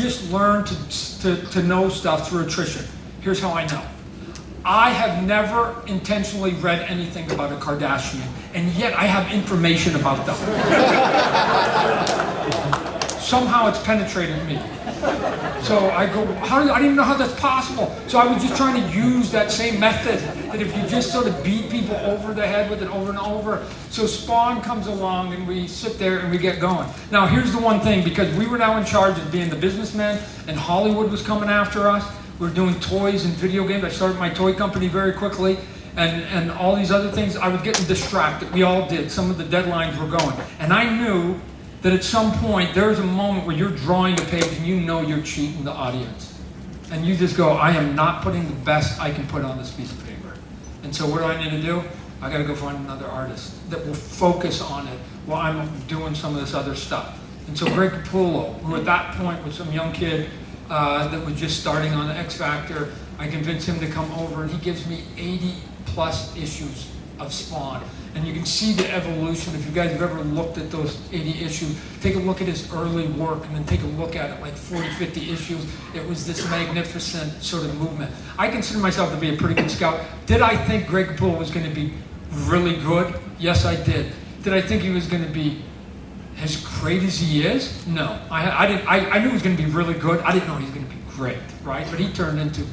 just learn to know stuff through attrition. Here's how I know. I have never intentionally read anything about a Kardashian, and yet I have information about them. Somehow it's penetrated me. So I go, I didn't even know how that's possible. So I was just trying to use that same method, that if you just sort of beat people over the head with it over and over. So Spawn comes along and we sit there and we get going. Now here's the one thing, because we were now in charge of being the businessmen and Hollywood was coming after us. We were doing toys and video games. I started my toy company very quickly. And all these other things, I was getting distracted. We all did. Some of the deadlines were going. And I knew that at some point, there's a moment where you're drawing a page and you know you're cheating the audience. And you just go, I am not putting the best I can put on this piece of paper. And so what do I need to do? I got to go find another artist that will focus on it while I'm doing some of this other stuff. And so Greg Capullo, who at that point was some young kid that was just starting on the X Factor, I convinced him to come over, and he gives me 80 plus issues of Spawn. And you can see the evolution. If you guys have ever looked at those 80 issues, take a look at his early work and then take a look at it, like 40, 50 issues. It was this magnificent sort of movement. I consider myself to be a pretty good scout. Did I think Greg Capullo was going to be really good? Yes, I did. Did I think he was going to be as great as he is? No. I knew he was going to be really good. I didn't know he was going to be great, right? But he turned into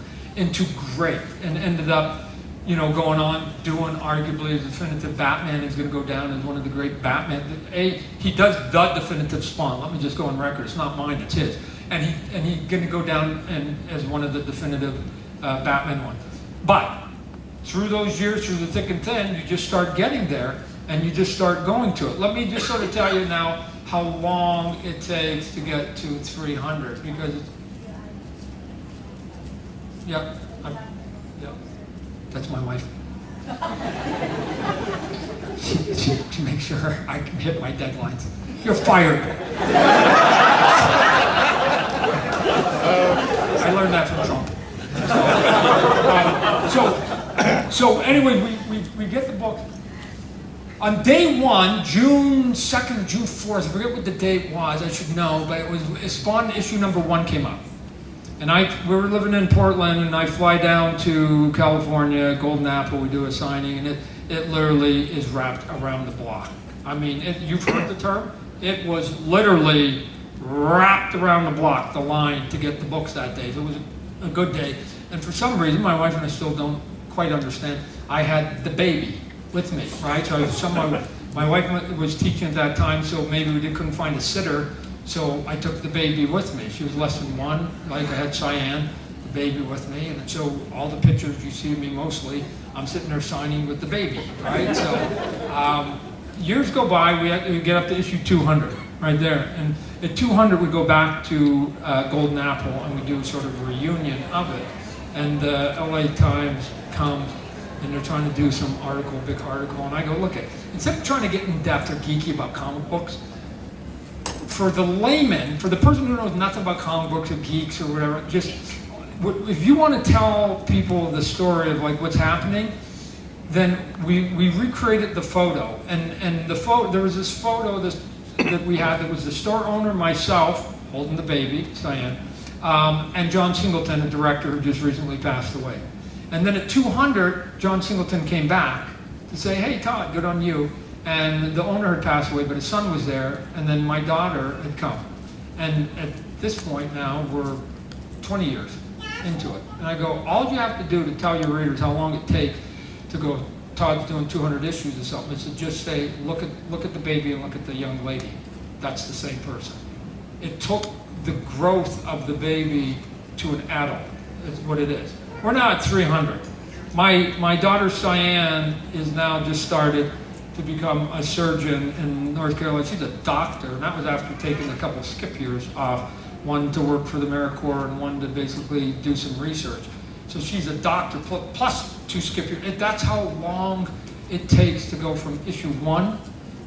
great and ended up, you know, going on doing arguably the definitive Batman. Is going to go down as one of the great Batman. He does the definitive Spawn. Let me just go on record. It's not mine. It's his. And he's going to go down as one of the definitive Batman ones. But through those years, through the thick and thin, you just start getting there, and you just start going to it. Let me just sort of tell you now how long it takes to get to 300, because it's, yeah. That's my wife. She makes sure I can hit my deadlines. You're fired. I learned that from Trump. So anyway, we get the book. On day one, June 2nd, June 4th, I forget what the date was, I should know, but it was Spawn issue number 1 came out. And we were living in Portland, and I fly down to California, Golden Apple, we do a signing, and it literally is wrapped around the block. I mean, you've heard the term? It was literally wrapped around the block, the line, to get the books that day. So it was a good day. And for some reason, my wife and I still don't quite understand, I had the baby with me, right? So my wife was teaching at that time, so maybe we couldn't find a sitter. So I took the baby with me. She was less than 1, like I had Cheyenne, the baby with me, and so all the pictures you see of me mostly, I'm sitting there signing with the baby, right? So years go by, we get up to issue 200, right there, and at 200 we go back to Golden Apple and we do sort of a reunion of it, and the LA Times comes and they're trying to do some article, big article, and I go, look, instead of trying to get in depth or geeky about comic books, for the layman, for the person who knows nothing about comic books or geeks or whatever, just, if you want to tell people the story of like what's happening, then we recreated the photo. And the photo, there was this photo that we had that was the store owner, myself, holding the baby, Cyan, and John Singleton, a director who just recently passed away. And then at 200, John Singleton came back to say, hey Todd, good on you. And the owner had passed away, but his son was there, and then my daughter had come. And at this point now, we're 20 years into it. And I go, all you have to do to tell your readers how long it takes to go, Todd's doing 200 issues or something, is to just say, look at the baby and look at the young lady. That's the same person. It took the growth of the baby to an adult, is what it is. We're now at 300. My daughter Cyan is now just started to become a surgeon in North Carolina. She's a doctor, and that was after taking a couple skip years off, one to work for the AmeriCorps and one to basically do some research. So she's a doctor plus 2 skip years. That's how long it takes to go from issue 1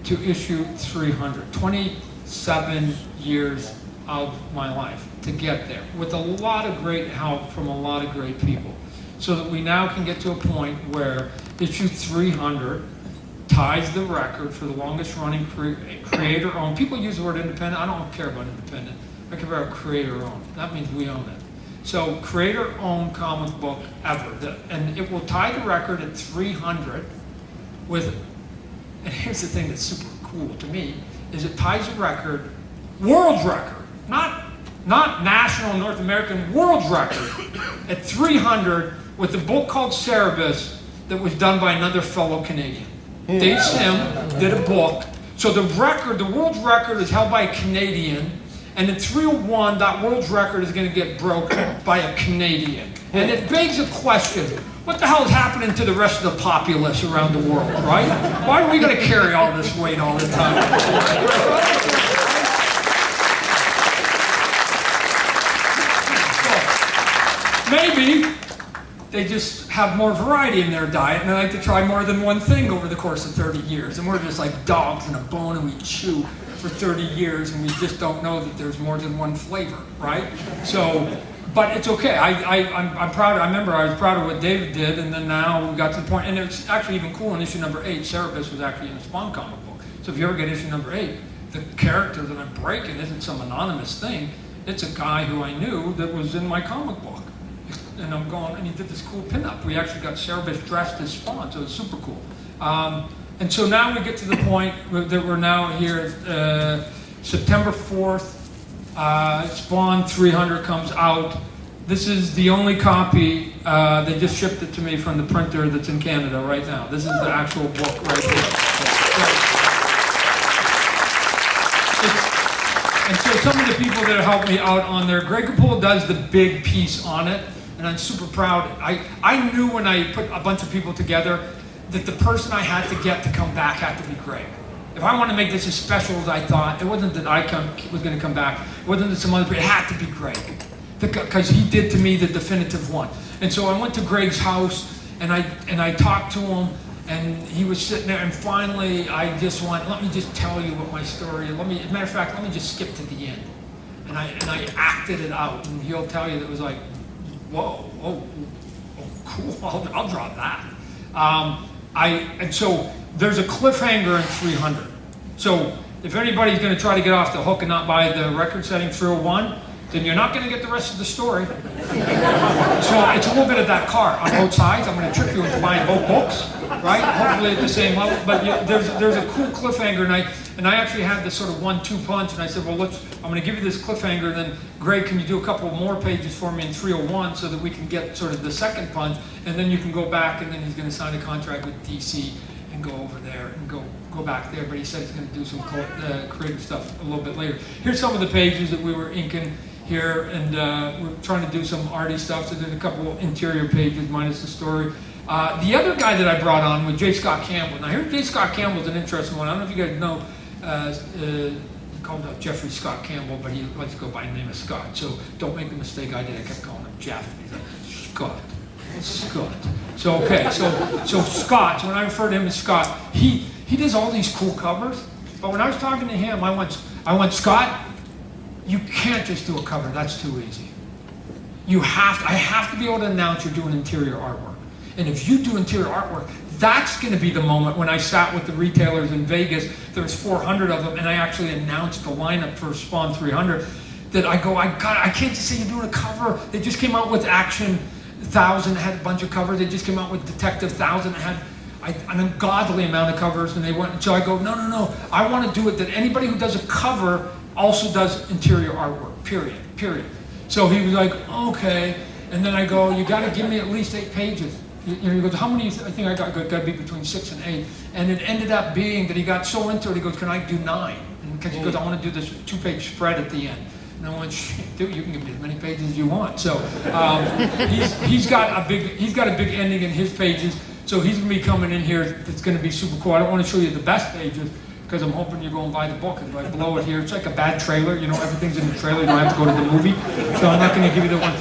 to issue 300. 27 years of my life to get there, with a lot of great help from a lot of great people, so that we now can get to a point where issue 300 ties the record for the longest running creator-owned. People use the word independent. I don't care about independent. I care about creator-owned. That means we own it. So creator-owned comic book ever. And it will tie the record at 300 with, and here's the thing that's super cool to me, is it ties the record, world's record, not national North American, world's record at 300 with a book called Cerebus that was done by another fellow Canadian. Dave Sim did a book. So the record, the world's record is held by a Canadian, and at 301, that world's record is going to get broken by a Canadian. And it begs a question, what the hell is happening to the rest of the populace around the world, right? Why are we going to carry all this weight all the time? Maybe they just have more variety in their diet and they like to try more than one thing over the course of 30 years. And we're just like dogs in a bone and we chew for 30 years and we just don't know that there's more than one flavor, right? So, but it's okay. I'm proud. I remember I was proud of what David did, and then now we got to the point, and it's actually even cool in issue number 8, Cerebus was actually in a Spawn comic book. So if you ever get issue number 8, the character that I'm breaking isn't some anonymous thing. It's a guy who I knew that was in my comic book. And I'm going, and he did this cool pinup. We actually got Cerebus dressed as Spawn, so it's super cool. And so now we get to the point that we're now here, September 4th, Spawn 300 comes out. This is the only copy, they just shipped it to me from the printer that's in Canada right now. This is the actual book right here. And so some of the people that helped me out on there, Greg Capullo does the big piece on it, and I'm super proud. I knew when I put a bunch of people together that the person I had to get to come back had to be Greg. If I want to make this as special as I thought, it wasn't that was going to come back. It wasn't that some other people. It had to be Greg, because he did to me the definitive one. And so I went to Greg's house and I talked to him, and he was sitting there. And finally, I just went, let me just tell you what my story is. As a matter of fact, let me just skip to the end. And I acted it out, and he'll tell you that it was like, whoa, oh cool. I'll draw that. And so there's a cliffhanger in 300. So if anybody's going to try to get off the hook and not buy the record-setting 301, then you're not going to get the rest of the story. So it's a little bit of that car on both sides. I'm going to trick you into buying both books, right? Hopefully at the same level. But there's a cool cliffhanger, and I actually had this sort of 1-2 punch, and I said, well, I'm going to give you this cliffhanger, then Greg, can you do a couple more pages for me in 301 so that we can get sort of the second punch, and then you can go back, and then he's going to sign a contract with DC and go over there and go back there. But he said he's going to do some creative stuff a little bit later. Here's some of the pages that we were inking here, and we're trying to do some arty stuff. So there's a couple interior pages minus the story. The other guy that I brought on was J. Scott Campbell. Now, here's J. Scott Campbell's an interesting one. I don't know if you guys know. He called out Jeffrey Scott Campbell, but he likes to go by the name of Scott. So don't make the mistake I did. I kept calling him Jeff. He's like, Scott. So okay, so Scott. So when I refer to him as Scott, he does all these cool covers. But when I was talking to him, I went, Scott, you can't just do a cover. That's too easy. I have to be able to announce you're doing interior artwork. And if you do interior artwork, that's going to be the moment when I sat with the retailers in Vegas. There was 400 of them, and I actually announced the lineup for Spawn 300. That I can't just say you're doing a cover. They just came out with Action 1000, had a bunch of covers. They just came out with Detective 1000, had an ungodly amount of covers, and they went. So I go, no. I want to do it that anybody who does a cover also does interior artwork. Period. So he was like, okay. And then I go, you got to give me at least 8 pages. He goes, how many? I think I got to be between 6 and 8. And it ended up being that he got so into it. He goes, can I do 9? And because he goes, I want to do this 2-page spread at the end. And I went, dude, you can give me as many pages as you want. So he's got a big ending in his pages. So he's going to be coming in here. It's going to be super cool. I don't want to show you the best pages because I'm hoping you go and buy the book. And if I blow it here, it's like a bad trailer. You know, everything's in the trailer. You don't have to go to the movie. So I'm not going to give you the one.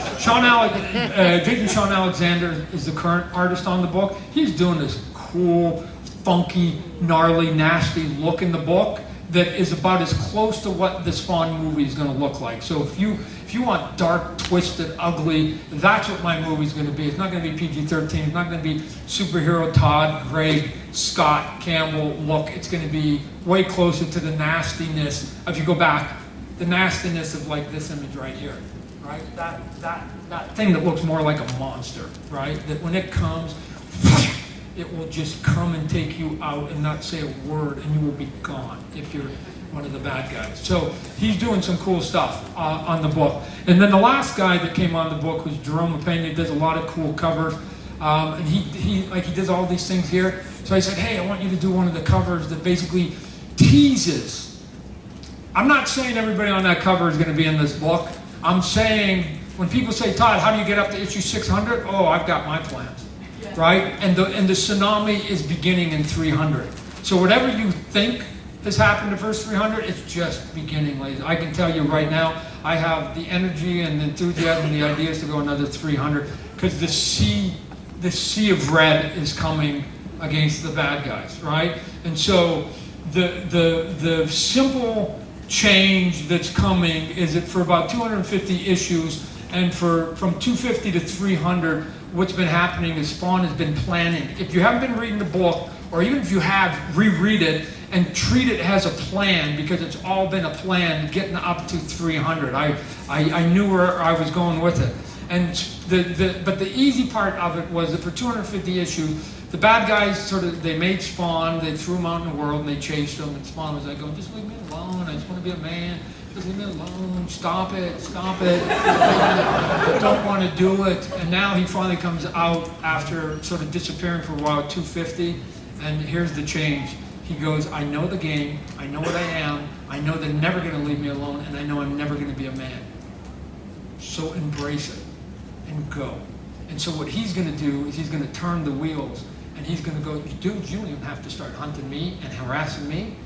Jason Sean Alexander is the current artist on the book. He's doing this cool, funky, gnarly, nasty look in the book that is about as close to what the Spawn movie is going to look like. So if you want dark, twisted, ugly, that's what my movie is going to be. It's not going to be PG-13. It's not going to be superhero Todd, Greg, Scott, Campbell look. It's going to be way closer to the nastiness. If you go back the nastiness of like this image right here, right? That thing that looks more like a monster, right? That when it comes, it will just come and take you out and not say a word, and you will be gone if you're one of the bad guys. So he's doing some cool stuff on the book. And then the last guy that came on the book was Jerome LePena. He does a lot of cool covers. And he does all these things here. So I said, hey, I want you to do one of the covers that basically teases. I'm not saying everybody on that cover is going to be in this book. I'm saying when people say, Todd, how do you get up to issue 600? Oh, I've got my plans, right? And the tsunami is beginning in 300. So whatever you think has happened to first 300, it's just beginning, ladies. I can tell you right now, I have the energy and the enthusiasm and the ideas to go another 300 because the sea of red is coming against the bad guys, right? And so the simple change that's coming is that for about 250 issues and from 250 to 300, what's been happening is Spawn has been planning. If you haven't been reading the book, or even if you have, reread it and treat it as a plan, because it's all been a plan getting up to 300. I knew where I was going with it. And but the easy part of it was that for 250 issues, the bad guys they made Spawn, they threw him out in the world and they chased him, and Spawn was like, going, just leave me alone, I just want to be a man, just leave me alone, stop it, I don't want to do it. And now he finally comes out after sort of disappearing for a while, 250, and here's the change. He goes, I know the game, I know what I am, I know they're never going to leave me alone, and I know I'm never going to be a man. So embrace it and go. And so what he's going to do is he's going to turn the wheels, and he's going to go, dude, you don't even have to start hunting me and harassing me,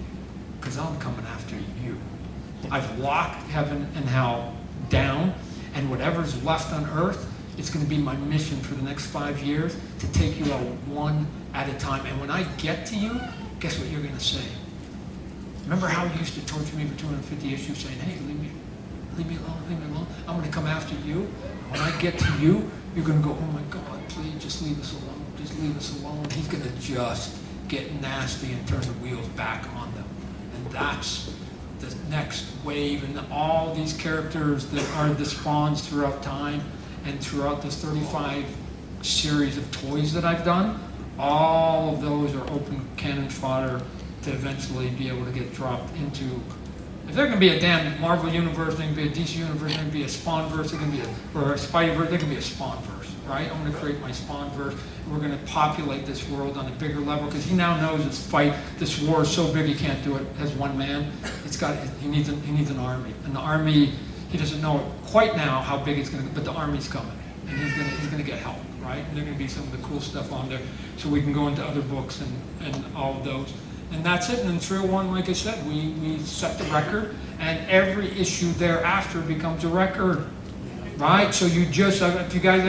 because I'm coming after you. I've locked heaven and hell down, and whatever's left on earth, it's going to be my mission for the next 5 years to take you out one at a time. And when I get to you, guess what you're going to say? Remember how you used to torture me for 250 issues saying, hey, leave me alone, I'm going to come after you. And when I get to you, you're going to go, oh my God, please just leave us alone, just leave us alone. He's going to just get nasty and turn the wheels back on them. And that's the next wave, and all these characters that are the Spawns throughout time and throughout this 35 series of toys that I've done, all of those are open cannon fodder to eventually be able to get dropped into. If there can be a damn Marvel universe, there can be a DC universe, there can be a Spawnverse, there can be or a Spideyverse, there can be a Spawnverse, right? I'm going to create my Spawnverse, and we're going to populate this world on a bigger level, because he now knows this war is so big he can't do it as one man. He needs an army, and the army, he doesn't know quite now how big it's going to be, but the army's coming, and he's going to get help, right? And there's going to be some of the cool stuff on there, so we can go into other books and all of those. And that's it. And in 301, like I said, we set the record, and every issue thereafter becomes a record, right? So if you guys